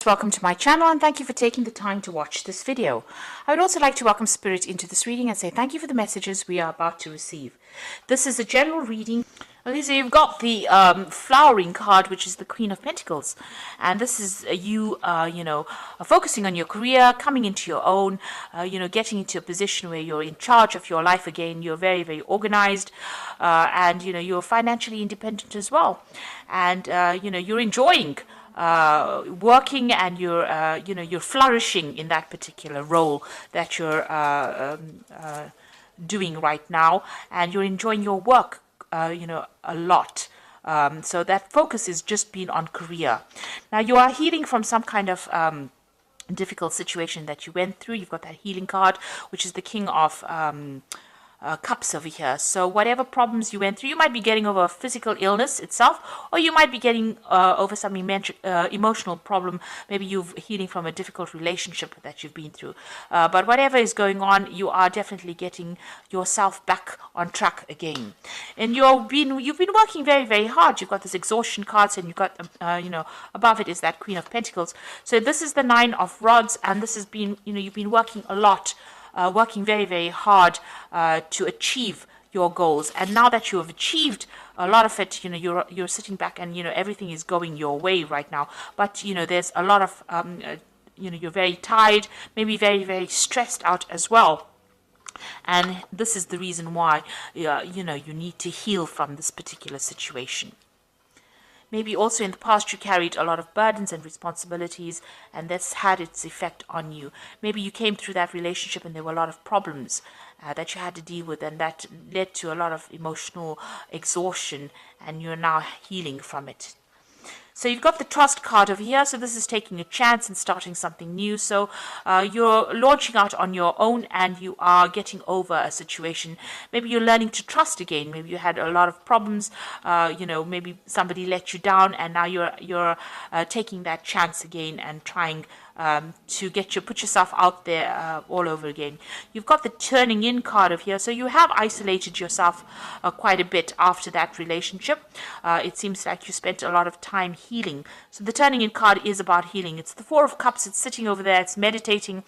Welcome to my channel and thank you for taking the time to watch this video. I would also like to welcome Spirit into this reading and say thank you for the messages we are about to receive. This is a general reading. Okay, so you've got the flowering card, which is the Queen of Pentacles, and this is you focusing on your career, coming into your own, getting into a position where you're in charge of your life again. You're very, very organized, and you're financially independent as well, and you're enjoying working, and you're flourishing in that particular role that you're doing right now, and you're enjoying your work a lot. So that focus is just being on career. Now you are healing from some kind of difficult situation that you went through. You've got that healing card, which is the King of Cups over here. So whatever problems you went through, you might be getting over a physical illness itself, or you might be getting over some emotional problem. Maybe you're healing from a difficult relationship that you've been through. But whatever is going on, you are definitely getting yourself back on track again. And you've been working very, very hard. You've got this exhaustion cards, and you've got above it is that Queen of Pentacles. So this is the Nine of Rods, and this has been you've been working a lot. Working very, very hard to achieve your goals, and now that you have achieved a lot of it, you're sitting back, and everything is going your way right now. But there's a lot of you're very tired, maybe very, very stressed out as well. And this is the reason why you need to heal from this particular situation. Maybe also in the past you carried a lot of burdens and responsibilities, and that's had its effect on you. Maybe you came through that relationship and there were a lot of problems that you had to deal with, and that led to a lot of emotional exhaustion, and you're now healing from it. So you've got the Trust card over here. So this is taking a chance and starting something new. So you're launching out on your own, and you are getting over a situation. Maybe you're learning to trust again. Maybe you had a lot of problems. Maybe somebody let you down, and now you're taking that chance again and trying to put yourself out there all over again. You've got the Turning In card over here. So you have isolated yourself quite a bit after that relationship. It seems like you spent a lot of time healing. So the Turning In card is about healing. It's the Four of Cups. It's sitting over there. It's meditating.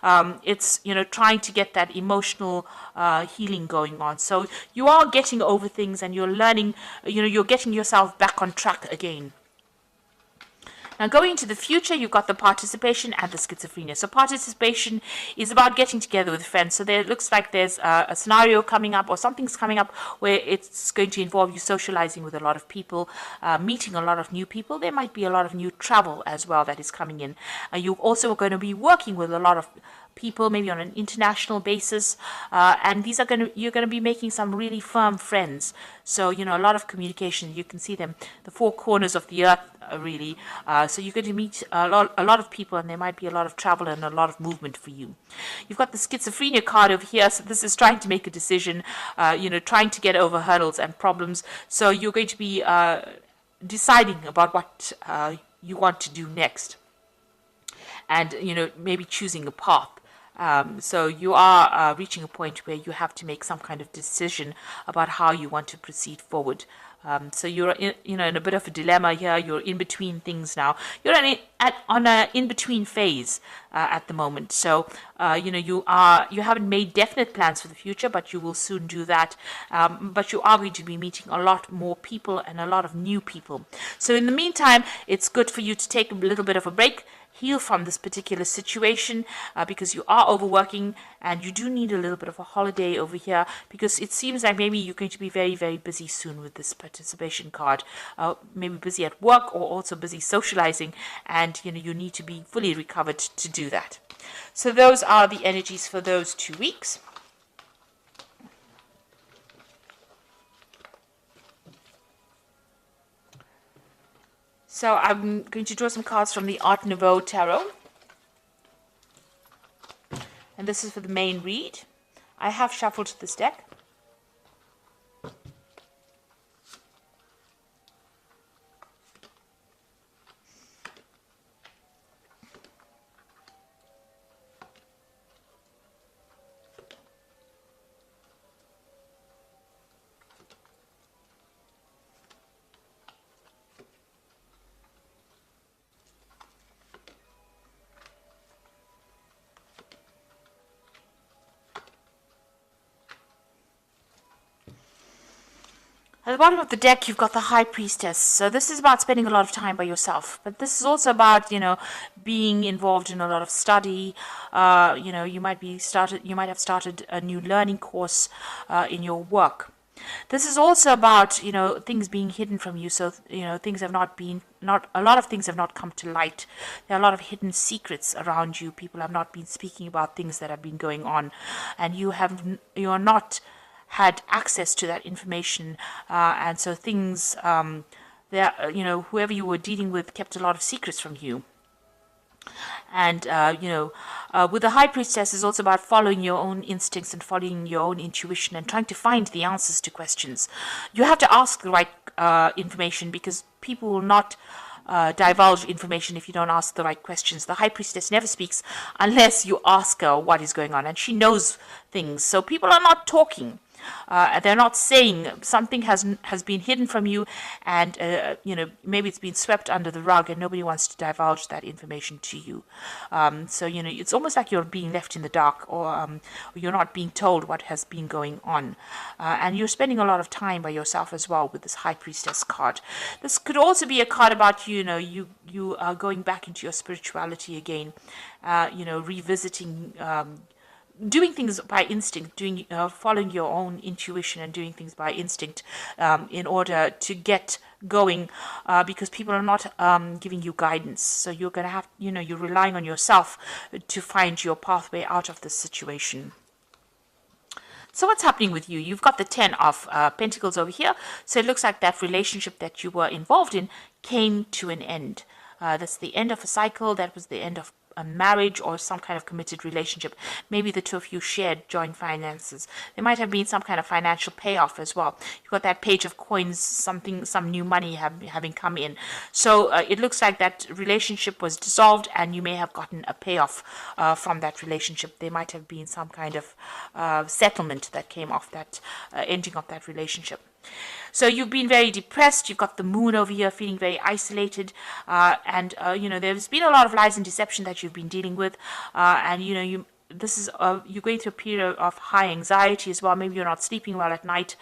It's trying to get that emotional healing going on. So you are getting over things, and you're learning. You're getting yourself back on track again. Now, going into the future, you've got the Participation and the Schizophrenia. So participation is about getting together with friends. So there looks like there's a scenario coming up, or something's coming up, where it's going to involve you socializing with a lot of people, meeting a lot of new people. There might be a lot of new travel as well that is coming in. You're also going to be working with a lot of people, maybe on an international basis, and you're going to be making some really firm friends. So a lot of communication. You can see them, the four corners of the earth, really. So you're going to meet a lot of people, and there might be a lot of travel and a lot of movement for you. You've got the Schizophrenia card over here. So this is trying to make a decision, trying to get over hurdles and problems. So you're going to be deciding about what you want to do next, and maybe choosing a path. So you are reaching a point where you have to make some kind of decision about how you want to proceed forward. So you're in a bit of a dilemma here. You're in between things now. You're on an in-between phase at the moment. So you haven't made definite plans for the future, but you will soon do that. But you are going to be meeting a lot more people, and a lot of new people. So in the meantime, it's good for you to take a little bit of a break, heal from this particular situation, because you are overworking, and you do need a little bit of a holiday over here, because it seems like maybe you're going to be very, very busy soon with this Participation card. Maybe busy at work, or also busy socializing, and you need to be fully recovered to do that. So those are the energies for those 2 weeks. So I'm going to draw some cards from the Art Nouveau Tarot. And this is for the main read. I have shuffled this deck. At the bottom of the deck, you've got the High Priestess. So this is about spending a lot of time by yourself. But this is also about, being involved in a lot of study. You might have started a new learning course in your work. This is also about, things being hidden from you. So, things have a lot of things have not come to light. There are a lot of hidden secrets around you. People have not been speaking about things that have been going on, and you are not had access to that information, and so things whoever you were dealing with kept a lot of secrets from you. And with the High Priestess, is also about following your own instincts and following your own intuition and trying to find the answers to questions. You have to ask the right information, because people will not divulge information if you don't ask the right questions. The High Priestess never speaks unless you ask her what is going on, and she knows things. So people are not talking. They're not saying something has been hidden from you, and maybe it's been swept under the rug, and nobody wants to divulge that information to you. So it's almost like you're being left in the dark, or you're not being told what has been going on, and you're spending a lot of time by yourself as well with this High Priestess card. This could also be a card about you are going back into your spirituality again, revisiting. Doing things by instinct, following your own intuition and doing things by instinct in order to get going, because people are not giving you guidance. So you're going to have, you're relying on yourself to find your pathway out of this situation. So what's happening with you? You've got the 10 of Pentacles over here. So it looks like that relationship that you were involved in came to an end. That's the end of a cycle. That was the end of a marriage or some kind of committed relationship. Maybe the two of you shared joint finances. There might have been some kind of financial payoff as well. You've got that Page of Coins, some new money having come in. So it looks like that relationship was dissolved, and you may have gotten a payoff from that relationship. There might have been some kind of settlement that came off that ending of that relationship. So you've been very depressed. You've got the Moon over here, feeling very isolated, and there's been a lot of lies and deception that you've been dealing with, and you're going through a period of high anxiety as well. Maybe you're not sleeping well at night,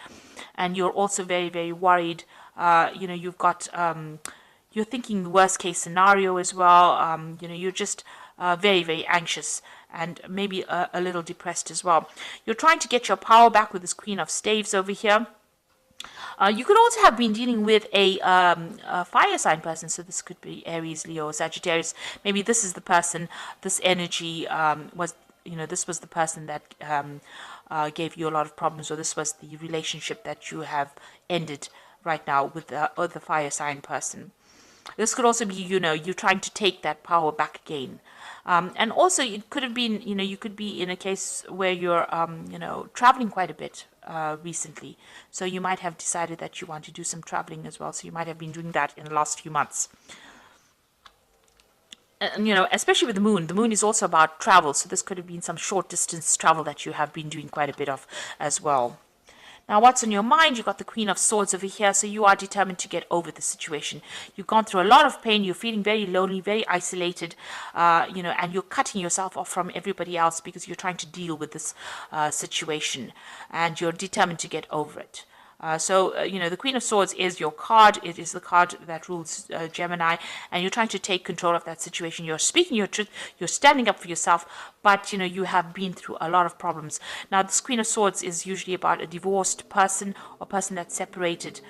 and you're also very, very worried. You've got you're thinking the worst case scenario as well. You're just very, very anxious, and maybe a little depressed as well. You're trying to get your power back with this Queen of Staves over here. You could also have been dealing with a fire sign person. So this could be Aries, Leo, Sagittarius. Maybe this is the person, this energy this was the person that gave you a lot of problems, or this was the relationship that you have ended right now with the fire sign person. This could also be, you're trying to take that power back again. And also it could have been, you could be in a case where you're, traveling quite a bit recently. So you might have decided that you want to do some traveling as well. So you might have been doing that in the last few months. Especially with the Moon. The Moon is also about travel. So this could have been some short distance travel that you have been doing quite a bit of as well. Now, what's on your mind? You've got the Queen of Swords over here, so you are determined to get over the situation. You've gone through a lot of pain. You're feeling very lonely, very isolated, and you're cutting yourself off from everybody else because you're trying to deal with this situation, and you're determined to get over it. The Queen of Swords is your card. It is the card that rules Gemini, and you're trying to take control of that situation. You're speaking your truth. You're standing up for yourself, but, you have been through a lot of problems. Now, this Queen of Swords is usually about a divorced person or person that's separated,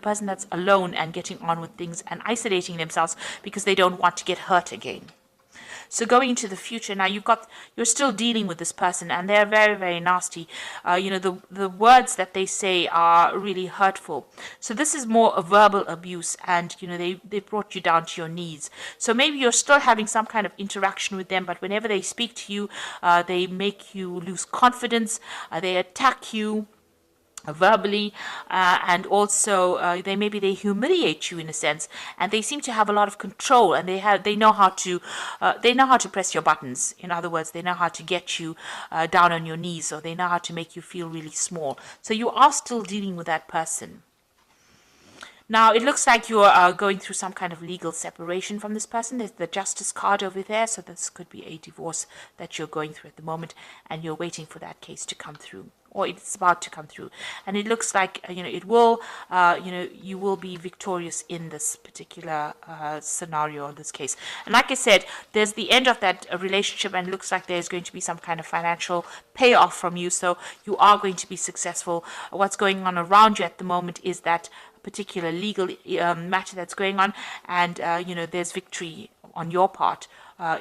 person that's alone and getting on with things and isolating themselves because they don't want to get hurt again. So going into the future now, you're still dealing with this person, and they're very, very nasty. The words that they say are really hurtful. So this is more a verbal abuse, and they brought you down to your knees. So maybe you're still having some kind of interaction with them, but whenever they speak to you, they make you lose confidence. They attack you verbally, and also they humiliate you in a sense, and they seem to have a lot of control, and they know how to press your buttons. In other words, they know how to get you down on your knees, or they know how to make you feel really small. So you are still dealing with that person. Now, it looks like you are going through some kind of legal separation from this person. There's the Justice card over there, so this could be a divorce that you're going through at the moment, and you're waiting for that case to come through. or it's about to come through. And it looks like, it will, you will be victorious in this particular scenario, in this case. And like I said, there's the end of that relationship, and it looks like there's going to be some kind of financial payoff from you. So you are going to be successful. What's going on around you at the moment is that particular legal matter that's going on, and there's victory on your part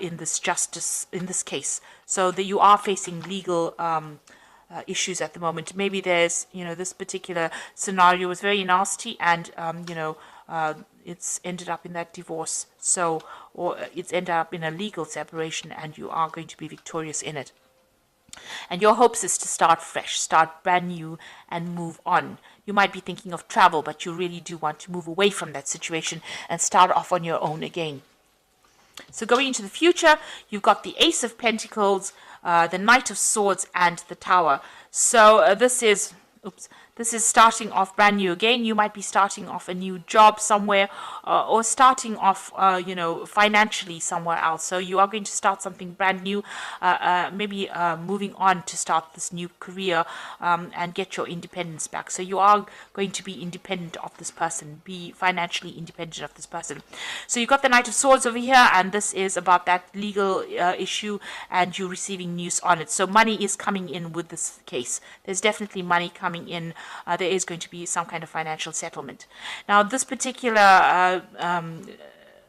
in this case. So that you are facing legal issues at the moment. Maybe there's, this particular scenario was very nasty, and it's ended up in that divorce. So, or it's ended up in a legal separation, and you are going to be victorious in it. And your hopes is to start fresh, start brand new, and move on. You might be thinking of travel, but you really do want to move away from that situation and start off on your own again. So going into the future, you've got the Ace of Pentacles, the Knight of Swords, and the Tower. So this is starting off brand new again. You might be starting off a new job somewhere, or starting off, financially somewhere else. So you are going to start something brand new, maybe moving on to start this new career and get your independence back. So you are going to be independent of this person, be financially independent of this person. So you've got the Knight of Swords over here, and this is about that legal issue, and you receiving news on it. So money is coming in with this case. There's definitely money coming in. There is going to be some kind of financial settlement. Now, this particular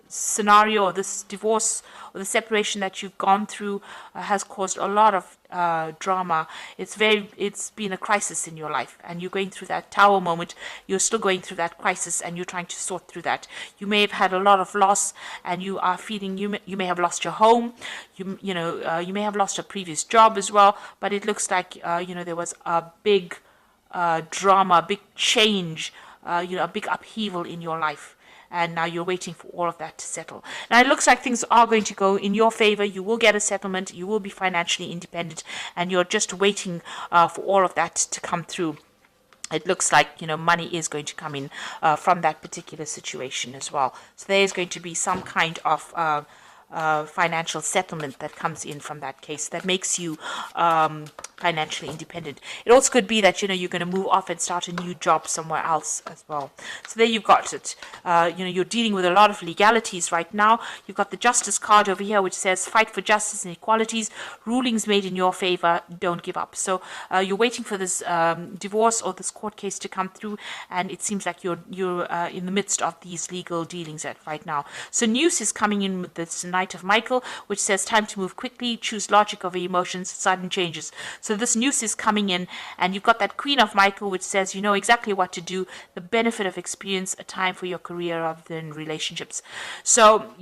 scenario, or this divorce or the separation that you've gone through has caused a lot of drama. It's been a crisis in your life, and you're going through that Tower moment. You're still going through that crisis, and you're trying to sort through that. You may have had a lot of loss, and you are feeling you may have lost your home. You may have lost a previous job as well. But it looks like there was a big drama, a big change, a big upheaval in your life. And now you're waiting for all of that to settle. Now it looks like things are going to go in your favor. You will get a settlement. You will be financially independent. And you're just waiting for all of that to come through. It looks like, money is going to come in from that particular situation as well. So there is going to be some kind of financial settlement that comes in from that case that makes you financially independent. It also could be that you're going to move off and start a new job somewhere else as well. So there you've got it. You're dealing with a lot of legalities right now. You've got the Justice card over here, which says fight for justice and equalities, rulings made in your favor, don't give up. So you're waiting for this divorce or this court case to come through, and it seems like you're in the midst of these legal dealings right now. So news is coming in with this Knight of Michael, which says time to move quickly, choose logic over emotions, sudden changes. So this news is coming in, and you've got that Queen of Michael, which says you know exactly what to do, the benefit of experience, a time for your career rather than relationships. So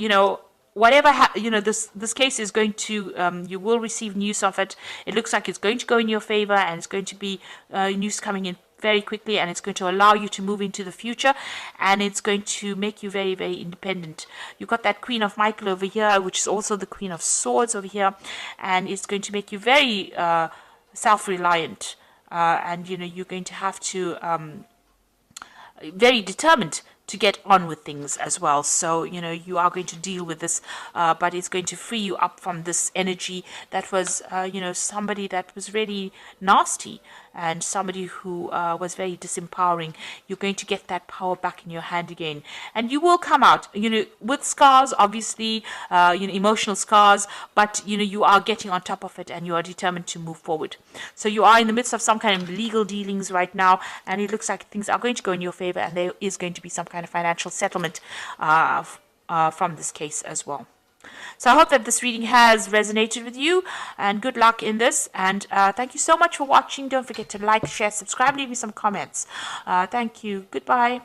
whatever this case is going to, you will receive news of it. It looks like it's going to go in your favor, and it's going to be news coming in very quickly, and it's going to allow you to move into the future, and it's going to make you very, very independent. You've got that Queen of Michael over here, which is also the Queen of Swords over here, and it's going to make you very self-reliant, and you're going to have to very determined to get on with things as well. So you are going to deal with this, but it's going to free you up from this energy that was somebody that was really nasty, and somebody who was very disempowering. You're going to get that power back in your hand again, and you will come out with scars, obviously, emotional scars, but you are getting on top of it, and you are determined to move forward. So you are in the midst of some kind of legal dealings right now, and it looks like things are going to go in your favor, and there is going to be some kind of financial settlement from this case as well. So I hope that this reading has resonated with you, and good luck in this, and thank you so much for watching. Don't forget to like, share, subscribe, leave me some comments. Thank you. Goodbye.